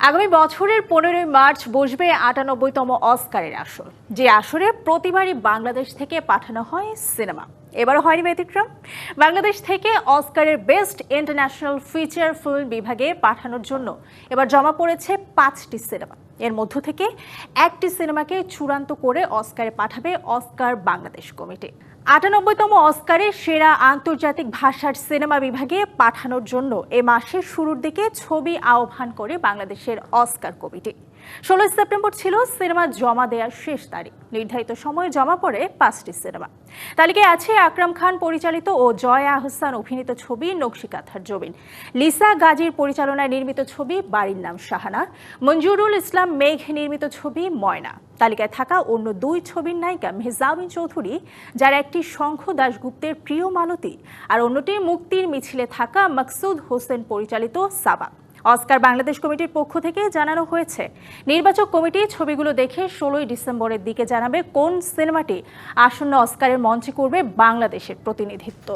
আগামী বছরের 15ই মার্চ বসবে ৯৮তম অস্কারের আসর, যে আসরে প্রতিবারই বাংলাদেশ থেকে পাঠানো হয় সিনেমা। এবারও হয়নি ব্যতিক্রম। বাংলাদেশ থেকে অস্কারের বেস্ট ইন্টারন্যাশনাল ফিচার ফিল্ম বিভাগে পাঠানোর জন্য এবার জমা পড়েছে 5টি সিনেমা। এর মধ্য থেকে একটি সিনেমাকে চূড়ান্ত করে অস্কারে পাঠাবে অস্কার বাংলাদেশ কমিটি। ৯৮তম অস্কারে সেরা আন্তর্জাতিক ভাষার সিনেমা বিভাগে পাঠানোর জন্য এ মাসের শুরুর দিকে ছবি আহ্বান করে বাংলাদেশের অস্কার কমিটি। ১৬ সেপ্টেম্বর ছিল সিনেমা জমা দেওয়ার শেষ তারিখ। নির্ধারিত সময়ে জমা পড়ে 5টি সিনেমা। তালিকায় আছে আকরাম খান পরিচালিত ও জয়া আহসান অভিনীত ছবি নকশিকাঁথার জমিন, লিসা গাজীর পরিচালনায় নির্মিত ছবি বাড়ির নাম শাহানা, মঞ্জুরুল ইসলাম মেঘ নির্মিত ছবি ময়না। তালিকায় থাকা অন্য 2 ছবির নায়িকা মেহজাবিন চৌধুরী, যার একটি শঙ্খ দাশগুপ্তের প্রিয় মালতী আর অন্যটি মুক্তির মিছিলে থাকা মাকসুদ হোসেন পরিচালিত সাবা। অস্কার বাংলাদেশ কমিটির পক্ষ থেকে জানানো হয়েছে, নির্বাচক কমিটি ছবিগুলো দেখে 16ই ডিসেম্বরের দিকে জানাবে কোন সিনেমাটি আসন্ন অস্কারের মঞ্চে করবে বাংলাদেশের প্রতিনিধিত্ব।